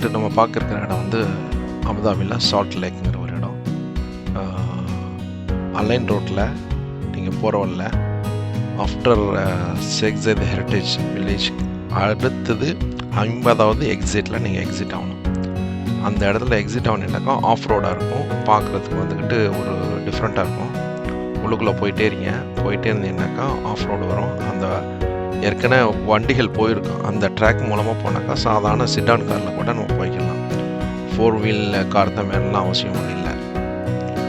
வந்துக்கிட்டு நம்ம பார்க்குற இடம் வந்து அபுதாபியில் சால்ட் லேக்குங்கிற ஒரு இடம். அலைன் ரோட்டில் நீங்கள் போகிற வழில ஆஃப்டர் ஷேக் ஜயத் ஹெரிட்டேஜ் வில்லேஜ் அடுத்தது 50வது எக்ஸிட்டில் நீங்கள் எக்ஸிட் ஆகணும். அந்த இடத்துல எக்ஸிட் ஆகணுன்னாக்கா ஆஃப் ரோடாக இருக்கும். பார்க்குறதுக்கு வந்துக்கிட்டு ஒரு டிஃப்ரெண்ட்டாக இருக்கும். உள்ளுக்குள்ளே போயிட்டே இருந்தீங்கன்னாக்கா ஆஃப் ரோடு வரும். அந்த ஏற்கனவே வண்டிகள் போயிருக்கும். அந்த ட்ராக் மூலமாக போனாக்கா சாதாரண சிடான் காரில் கூட நம்ம போய்க்கலாம். 4 வீல் கார் தான் மேலாம் அவசியம் ஒன்றும் இல்லை.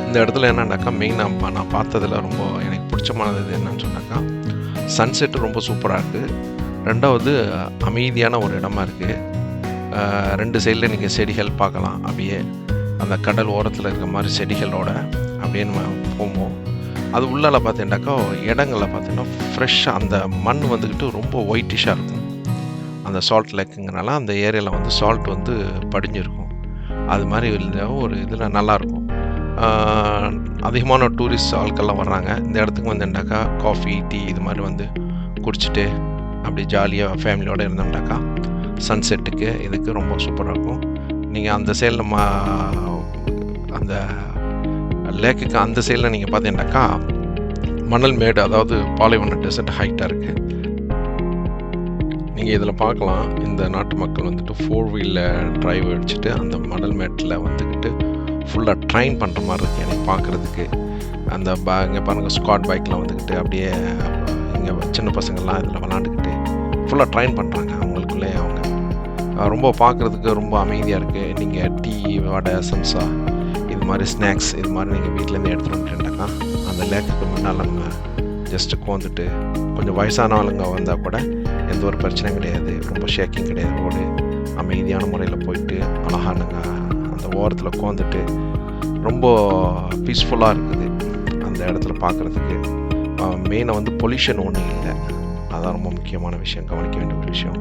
இந்த இடத்துல என்னன்னாக்கா மெயினாக நான் பார்த்ததில் ரொம்ப எனக்கு பிடிச்சமானது என்னன்னு சொன்னாக்கா சன்செட்டு ரொம்ப சூப்பராக இருக்குது. ரெண்டாவது அமைதியான ஒரு இடமா இருக்குது. 2 சைடில் நீங்கள் செடிகள் பார்க்கலாம். அப்படியே அந்த கடல் ஓரத்தில் இருக்கிற மாதிரி செடிகளோட அப்படியே நம்ம போவோம். அது உள்ளால பார்த்தீங்கன்னாக்கா இடங்களில் பார்த்தீங்கன்னா ஃப்ரெஷ்ஷாக அந்த மண் வந்துக்கிட்டு ரொம்ப ஒயிட்டிஷாக இருக்கும். அந்த சால்ட் லேக்குங்கிறனால அந்த ஏரியாவில் வந்து சால்ட் வந்து படிஞ்சிருக்கும். அது மாதிரி ஒரு இதில் நல்லாயிருக்கும். அதிகமான டூரிஸ்ட் ஆட்கள்லாம் வர்றாங்க. இந்த இடத்துக்கு வந்துட்டாக்கா காஃபி டீ இது மாதிரி வந்து குடிச்சிட்டு அப்படி ஜாலியாக ஃபேமிலியோடு இருந்தோம்னாக்கா சன்செட்டுக்கு இதுக்கு ரொம்ப சூப்பராக இருக்கும். நீங்கள் அந்த சைடில் அந்த லேக்குக்கு அந்த சைடில் நீங்கள் பார்த்தீங்கன்னாக்கா மணல் மேடு, அதாவது பாலைவன டெசர்ட் ஹைட்டாக இருக்குது. நீங்கள் இதில் பார்க்கலாம். இந்த நாட்டு மக்கள் வந்துட்டு 4 வீலில் டிரைவ் அடிச்சுட்டு அந்த மணல் மேட்டில் வந்துக்கிட்டு ஃபுல்லாக ட்ரைன் பண்ணுற மாதிரி இருக்குது எனக்கு பார்க்குறதுக்கு. அந்த இங்கே பாருங்கள் ஸ்காட் பைக்கில் வந்துக்கிட்டு அப்படியே இங்கே சின்ன பசங்கள்லாம் இதில் விளாண்டுக்கிட்டு ஃபுல்லாக ட்ரைன் பண்ணுறாங்க அவங்களுக்குள்ளே அவங்க. ரொம்ப பார்க்குறதுக்கு ரொம்ப அமைதியாக இருக்குது. நீங்கள் டீ, வடை, சம்சா இது மாதிரி ஸ்நாக்ஸ் இது மாதிரி நீங்கள் வீட்டிலேருந்து எடுத்துகிட்டு வந்துட்டுனாக்கா அந்த லேக்குக்கு முன்னால் நம்ம ஜஸ்ட்டு உட்காந்துட்டு கொஞ்சம் வயசான ஆளுங்க வந்தால் கூட எந்த ஒரு பிரச்சனையும் கிடையாது. ரொம்ப ஷேக்கிங் கிடையாது. ரோடு அமைதியான முறையில் போயிட்டு அழகானுங்க அந்த ஓரத்தில் உட்காந்துட்டு ரொம்ப பீஸ்ஃபுல்லாக இருக்குது அந்த இடத்துல பார்க்குறதுக்கு. மெயினாக வந்து பொல்யூஷன் ஒன்றும் இல்லை. அதான் ரொம்ப முக்கியமான விஷயம், கவனிக்க வேண்டிய ஒரு விஷயம்.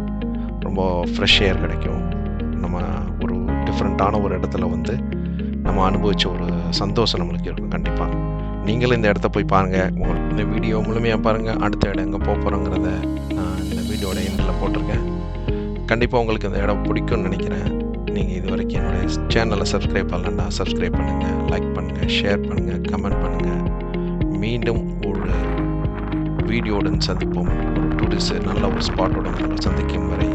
ரொம்ப ஃப்ரெஷ் ஏர் கிடைக்கும். நம்ம ஒரு டிஃப்ரெண்ட்டான ஒரு இடத்துல வந்து நம்ம அனுபவித்த ஒரு சந்தோஷம் நம்மளுக்கு இருக்கும். கண்டிப்பாக நீங்களும் இந்த இடத்த போய் பாருங்கள். உங்களுக்கு இந்த வீடியோ முழுமையாக பாருங்கள். அடுத்த இடம் எங்கே போக போகிறோங்கிறத நான் இந்த வீடியோட எண்டில் போட்டிருக்கேன். கண்டிப்பாக உங்களுக்கு இந்த இடம் பிடிக்கும்னு நினைக்கிறேன். நீங்கள் இது வரைக்கும் என்னுடைய சேனலை சப்ஸ்கிரைப் பண்ணலன்னா சப்ஸ்கிரைப் பண்ணுங்கள், லைக் பண்ணுங்கள், ஷேர் பண்ணுங்கள், கமெண்ட் பண்ணுங்கள். மீண்டும் ஒரு வீடியோவுடன் சந்திப்போம். ஒரு டூரிஸ்ட் நல்ல ஒரு ஸ்பாட்டோட சந்திக்கும் வரை